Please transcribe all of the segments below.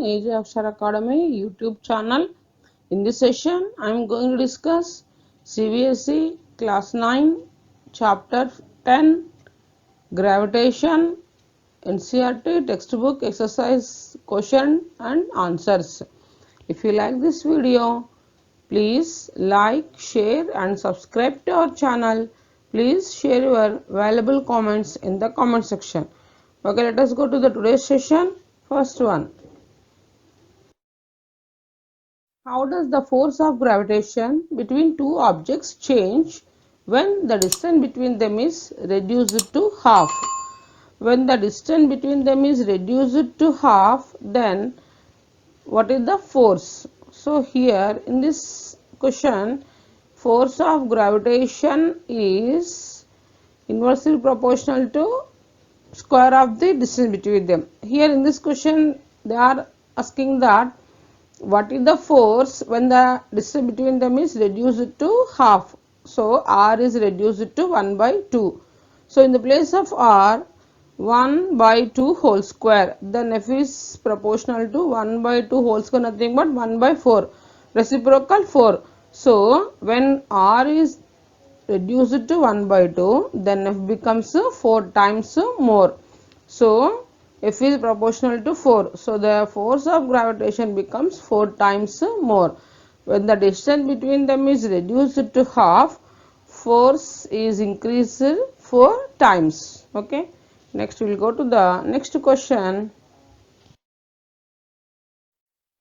AJ Akshar Academy YouTube channel. In this session, I am going to discuss CBSE Class 9 Chapter 10 Gravitation NCERT textbook exercise question and answers. If you like this video, please like, share and subscribe to our channel. Please share your valuable comments in the comment section. Okay, let us go to the today's session. First one. How does the force of gravitation between two objects change when the distance between them is reduced to half? When the distance between them is reduced to half, then what is the force? So here in this question, force of gravitation is inversely proportional to square of the distance between them. Here in this question they are asking that what is the force when the distance between them is reduced to half. So r is reduced to 1 by 2. So in the place of r, 1 by 2 whole square, then f is proportional to 1 by 2 whole square, nothing but 1 by 4, reciprocal 4. So when r is reduced to 1 by 2, then f becomes 4 times more. So f is proportional to 4. So the force of gravitation becomes 4 times more. When the distance between them is reduced to half, force is increased 4 times. Okay. Next we will go to the next question.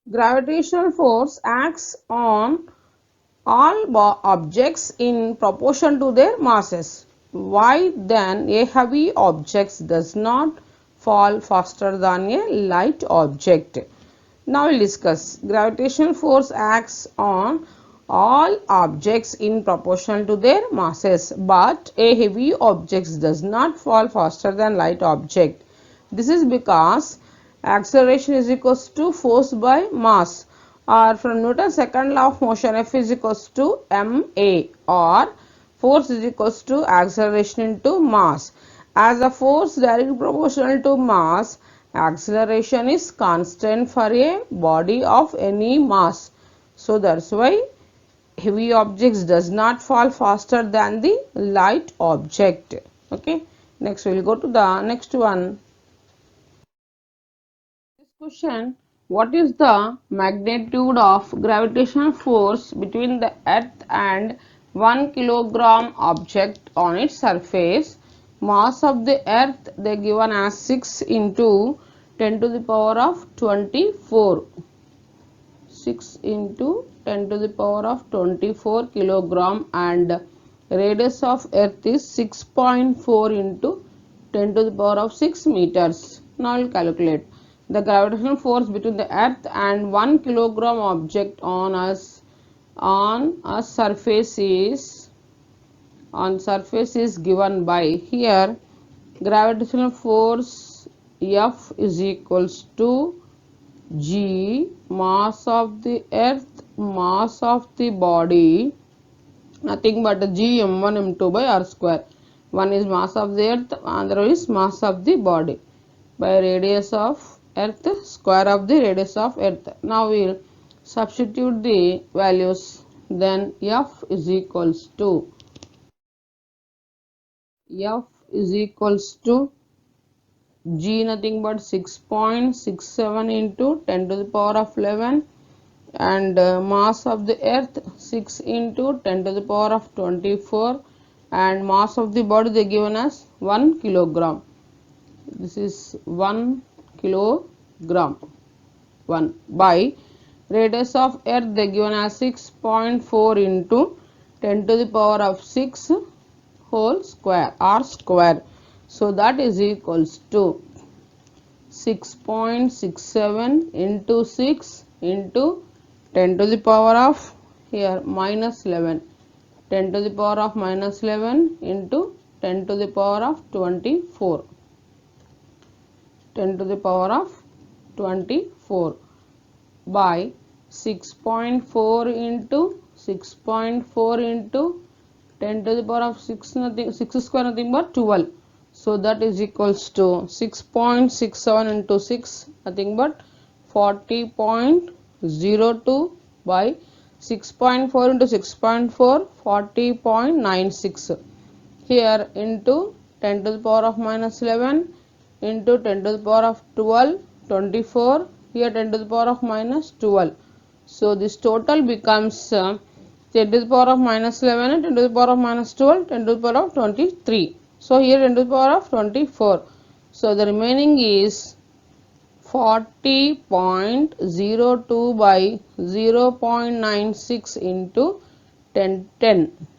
Gravitational force acts on all objects in proportion to their masses. Why then a heavy object does not fall faster than a light object? Now we will discuss. Gravitational force acts on all objects in proportion to their masses, but a heavy object does not fall faster than light object. This is because acceleration is equals to force by mass, or from Newton's second law of motion, F is equals to ma, or force is equals to acceleration into mass. As the force directly proportional to mass, acceleration is constant for a body of any mass. So that's why heavy objects does not fall faster than the light object. Okay. Next we will go to the next one. This question, what is the magnitude of gravitational force between the earth and 1 kilogram object on its surface? Mass of the earth they given as 6 into 10 to the power of 24. 6 into 10 to the power of 24 kilogram, and radius of earth is 6.4 into 10 to the power of 6 meters. Now I will calculate. The gravitational force between the earth and 1 kilogram object on a surface is given by, here gravitational force F is equals to G, mass of the earth, mass of the body, nothing but G m1 m2 by r square. One is mass of the earth, another is mass of the body, by radius of earth, square of the radius of earth. Now we will substitute the values. Then F is equals to G, nothing but 6.67 into 10 to the power of 11, and mass of the earth 6 into 10 to the power of 24, and mass of the body they given as 1 kilogram. This is 1 kilogram, 1, by radius of earth they given as 6.4 into 10 to the power of 6 whole square, r square. So that is equals to 6.67 into 6 into 10 to the power of, here minus 11, 10 to the power of minus 11 into 10 to the power of 24, 10 to the power of 24, by 6.4 into 10 to the power of 6, nothing, 6 square nothing but 12. So that is equals to 6.67 into 6, nothing but 40.02 by 6.4 into 6.4, 40.96. Here into 10 to the power of minus 11 into 10 to the power of 12, 24. Here 10 to the power of minus 12. So this total becomes 10 to the power of minus 11 and 10 to the power of minus 12, 10 to the power of 23. So here 10 to the power of 24. So the remaining is 40.02 by 0.96 into 10.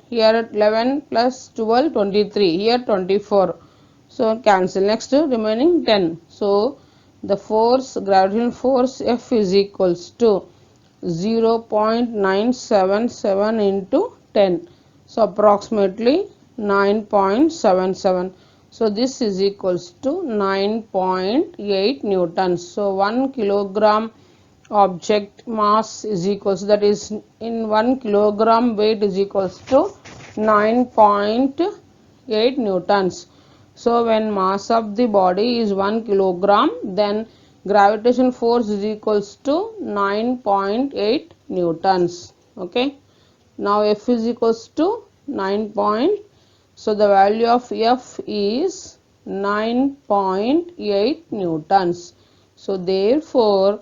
Here 11 plus 12, 23. Here 24. So cancel. Next remaining 10. So the force, gravitational force F is equals to 0.977 into 10. So approximately 9.77. So this is equals to 9.8 newtons. So 1 kilogram object mass is equals, that is in 1 kilogram weight is equals to 9.8 newtons. So when mass of the body is 1 kilogram, then gravitation force is equals to 9.8 newtons. Okay. Now F is equals to 9. So the value of F is 9.8 newtons. So therefore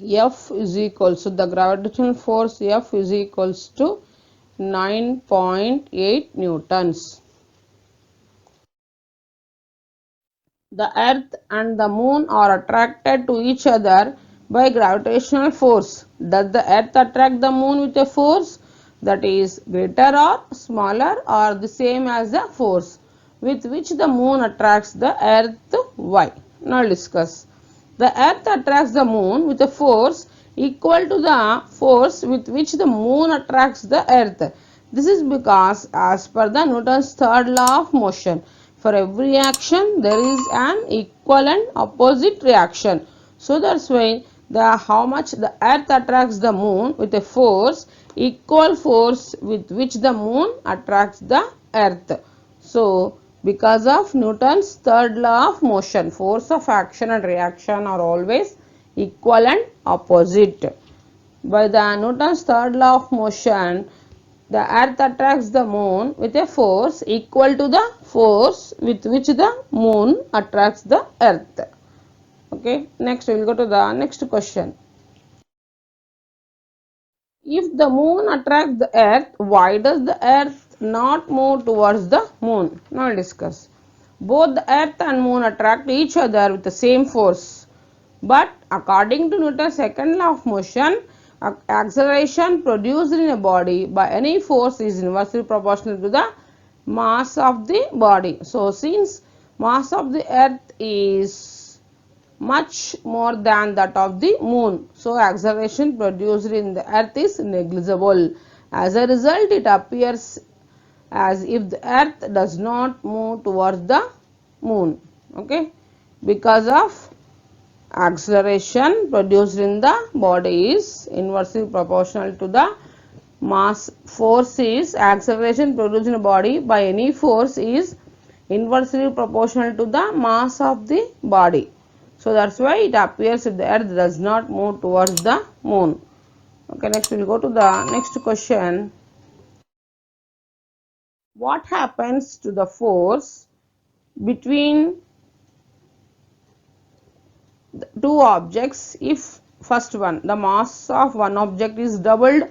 F is equals to, the gravitational force F is equals to 9.8 newtons. The earth and the moon are attracted to each other by gravitational force. Does the earth attract the moon with a force that is greater or smaller or the same as the force with which the moon attracts the earth? Why? Now discuss. The earth attracts the moon with a force equal to the force with which the moon attracts the earth. This is because, as per the Newton's third law of motion, for every action there is an equal and opposite reaction. So that's why how much the earth attracts the moon with a force, equal force with which the moon attracts the earth. So because of Newton's third law of motion, force of action and reaction are always equal and opposite. By the Newton's third law of motion, the earth attracts the moon with a force equal to the force with which the moon attracts the earth. Okay, next we will go to the next question. If the moon attracts the earth, why does the earth not move towards the moon? Now we'll discuss. Both the earth and moon attract each other with the same force. But according to Newton's second law of motion, acceleration produced in a body by any force is inversely proportional to the mass of the body. So since mass of the earth is much more than that of the moon, so acceleration produced in the earth is negligible. As a result, it appears as if the earth does not move towards the moon. Okay, because of acceleration produced in the body is inversely proportional to the mass. Force is acceleration produced in a body by any force is inversely proportional to the mass of the body. So that's why it appears if the earth does not move towards the moon. Okay, next we will go to the next question. What happens to the force between the two objects if first one, the mass of one object is doubled,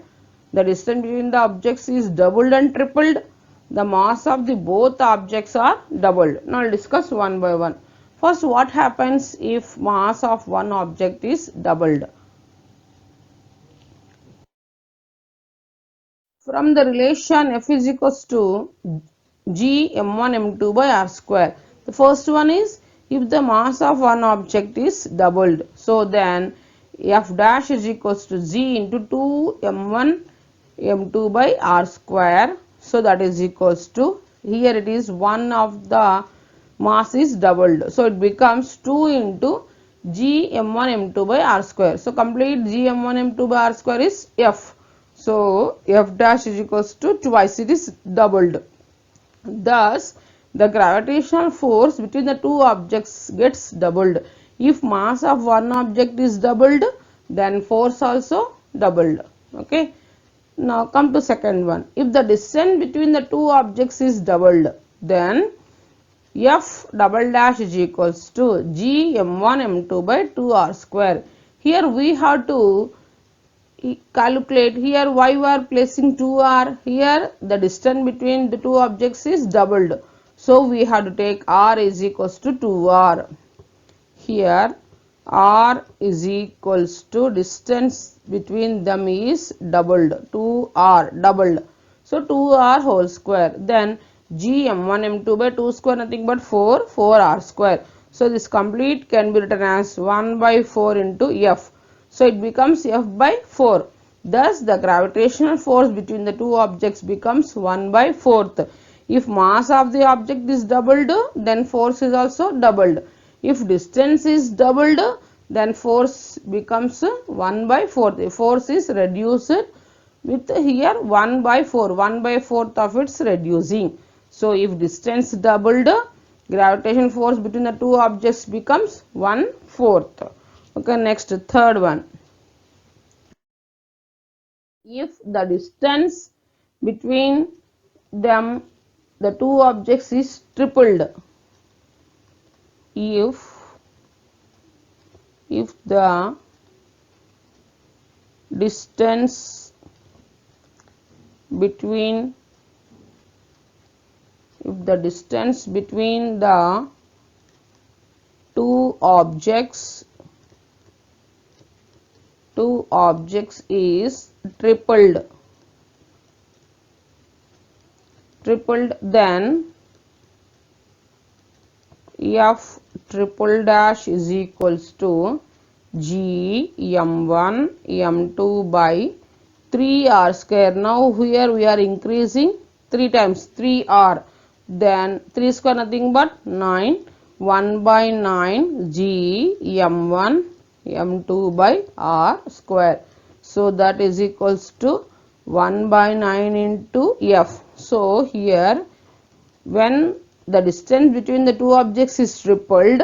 the distance between the objects is doubled and tripled, the mass of the both objects are doubled? Now I'll discuss one by one. First, what happens if mass of one object is doubled? From the relation F is equals to G m1 m2 by r square. The first one is if the mass of one object is doubled. So then F dash is equals to G into 2 m1 m2 by r square. So that is equals to, here it is one of the mass is doubled. So it becomes 2 into G m1 m2 by r square. So complete G m1 m2 by r square is F. So F dash is equals to twice it is doubled. Thus the gravitational force between the two objects gets doubled. If mass of one object is doubled, then force also doubled. Okay, now come to second one. If the distance between the two objects is doubled, then F double dash is equals to G m1 m2 by 2r square. Here we have to calculate. Here why we are placing 2r? Here the distance between the two objects is doubled, so we have to take r is equals to 2r. Here r is equals to distance between them is doubled, 2r doubled, so 2r whole square. Then g m1 m2 by 2 square nothing but 4r square. So this complete can be written as 1 by 4 into f. So it becomes f by 4. Thus the gravitational force between the two objects becomes 1 by 4th. If mass of the object is doubled, then force is also doubled. If distance is doubled, then force becomes 1 by 4th. The force is reduced with here 1 by 4. 1 by 4th of its reducing. So if distance doubled, gravitation force between the two objects becomes 1/4. Okay, next third one. If the distance between them, the two objects is tripled. If the distance between the two objects is tripled, then F triple dash is equals to G m1 m2 by 3r square. Now here we are increasing 3 times 3r, then 3 square nothing but 9, 1 by 9 G m1 m2 by r square. So that is equals to 1 by 9 into f. So here when the distance between the two objects is tripled,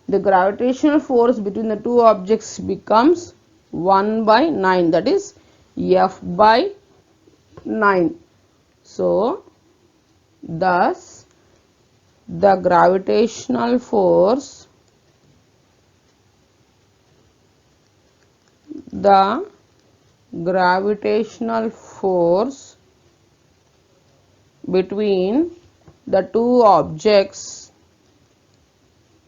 the gravitational force between the two objects becomes 1 by 9, that is F by 9. So thus the gravitational force between the two objects becomes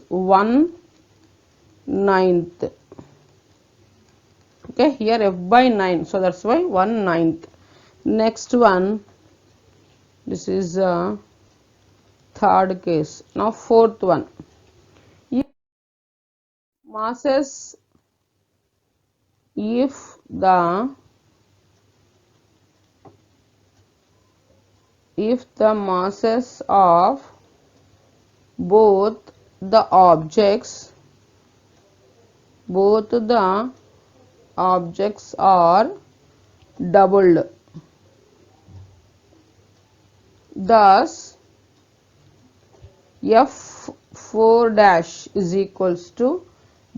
1/9. Okay, here f by 9, so that's why 1/9. Next one, this is third case. Now fourth one. If the masses of both the objects are doubled, thus F4 dash is equals to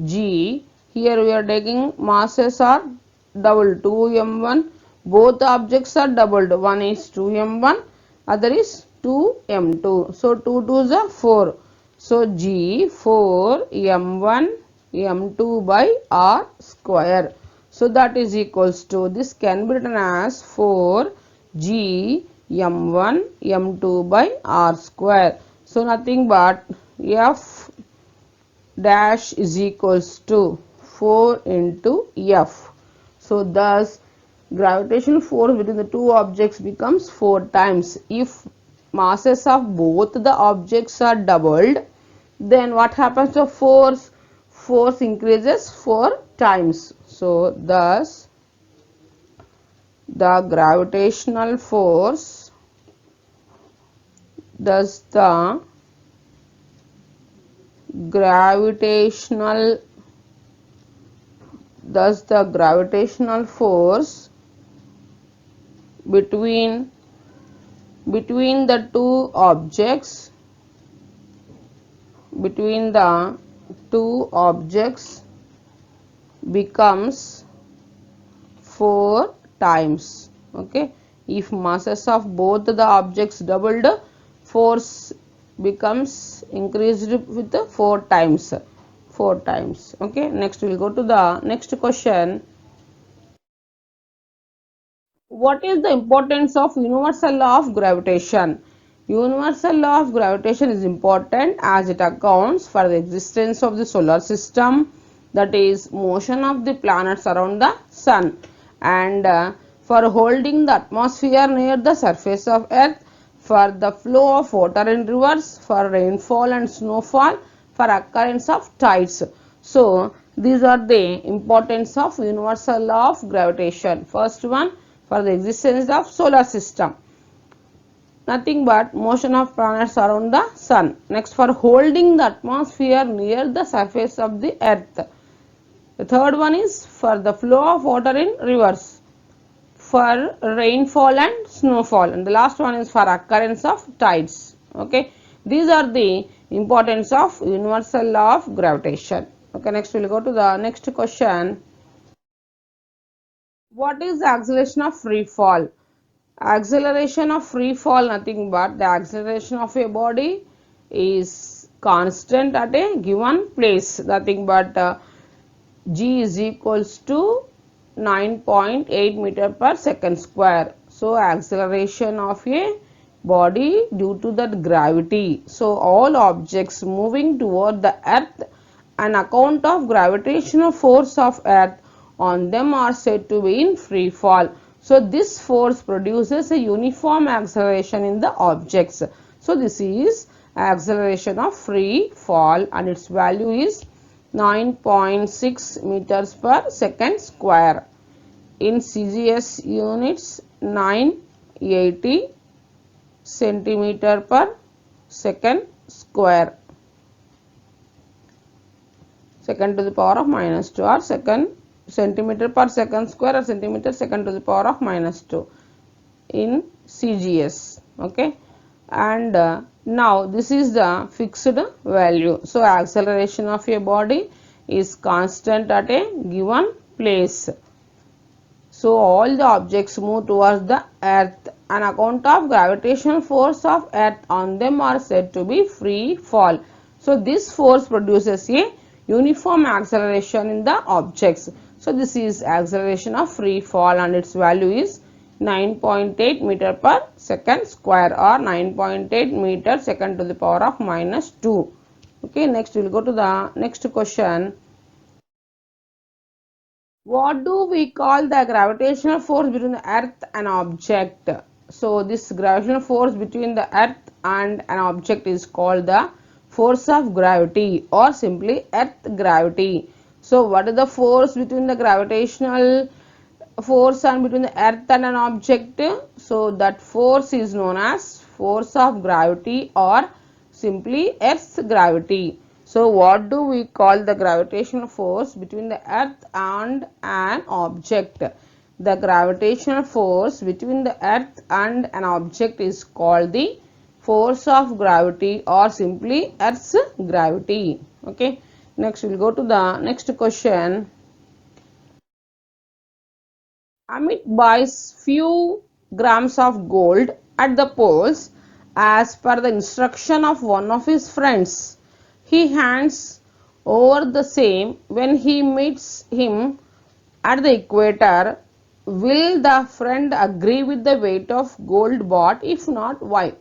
G. Here we are taking masses are doubled, 2m1, both objects are doubled, one is 2m1, other is 2m2, so 2 2s are 4, so G 4 m1 m2 by r square. So that is equals to, this can be written as 4 G m1 m2 by r square. So nothing but F dash is equals to 4 into F. So thus gravitational force between the two objects becomes 4 times. If masses of both the objects are doubled, then what happens to force? Force increases 4 times. So thus the gravitational force force between the two objects becomes 4 times. Okay, if masses of both the objects doubled, force becomes increased with 4 times. Okay, next we will go to the next question. What is the importance of universal law of gravitation? Universal law of gravitation is important as it accounts for the existence of the solar system, that is motion of the planets around the sun, and for holding the atmosphere near the surface of earth, for the flow of water in rivers, for rainfall and snowfall, for occurrence of tides. So these are the importance of universal law of gravitation. First one, for the existence of solar system, nothing but motion of planets around the sun. Next, for holding the atmosphere near the surface of the earth. The third one is for the flow of water in rivers, for rainfall and snowfall, and the last one is for occurrence of tides. Okay, these are the importance of universal law of gravitation. Okay, next we will go to the next question. What is the acceleration of free fall? Acceleration of free fall, nothing but the acceleration of a body is constant at a given place, nothing but g is equals to 9.8 meter per second square. So acceleration of a body due to that gravity. So all objects moving toward the earth on account of gravitational force of earth on them are said to be in free fall. So this force produces a uniform acceleration in the objects. So this is acceleration of free fall and its value is 9.6 meters per second square. In CGS units, 980 centimeter per second square. Second to the power of minus 2 or second centimeter per second square or centimeter second to the power of minus 2 in CGS. Okay, and now this is the fixed value. So acceleration of a body is constant at a given place. So all the objects move towards the earth on account of gravitational force of earth on them are said to be free fall. So this force produces a uniform acceleration in the objects. So this is acceleration of free fall and its value is 9.8 meter per second square or 9.8 meter second to the power of minus 2. Okay, next we will go to the next question. What do we call the gravitational force between the earth and object? So this gravitational force between the earth and an object is called the force of gravity or simply earth gravity. So what is the force between the gravitational force and between the earth and an object? So that force is known as force of gravity or simply earth's gravity. So what do we call the gravitational force between the earth and an object? The gravitational force between the earth and an object is called the force of gravity or simply earth's gravity. Okay, next we will go to the next question. Amit buys few grams of gold at the poles as per the instruction of one of his friends. He hands over the same when he meets him at the equator. Will the friend agree with the weight of gold bought? If not, why?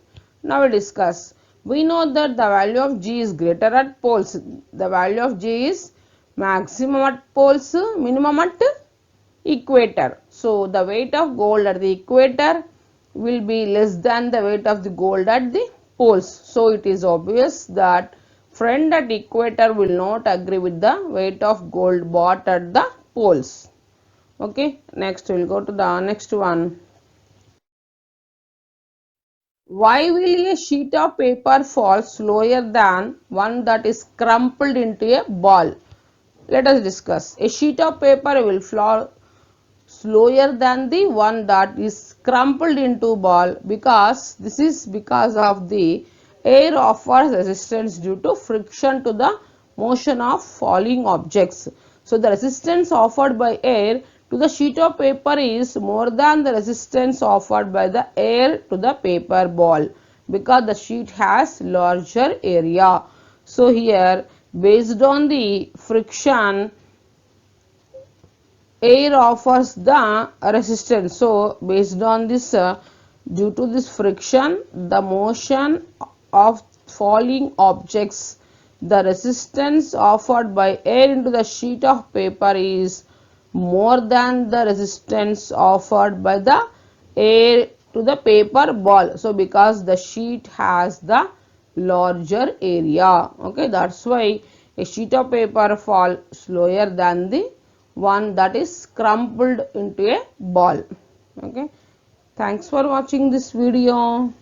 Now we discuss. We know that the value of G is greater at poles. The value of G is maximum at poles, minimum at equator. So the weight of gold at the equator will be less than the weight of the gold at the poles. So it is obvious that friend at equator will not agree with the weight of gold bought at the poles. Okay, next we will go to the next one. Why will a sheet of paper fall slower than one that is crumpled into a ball? Let us discuss. A sheet of paper will fall slower than the one that is crumpled into ball, because this is because of the air offers resistance due to friction to the motion of falling objects. So the resistance offered by air to the sheet of paper is more than the resistance offered by the air to the paper ball, because the sheet has larger area. So here, based on the friction, air offers the resistance. So based on this, due to this friction, the motion of falling objects, the resistance offered by air into the sheet of paper is more than the resistance offered by the air to the paper ball. So because the sheet has the larger area, okay, that's why a sheet of paper fall slower than the one that is crumpled into a ball. Okay, thanks for watching this video.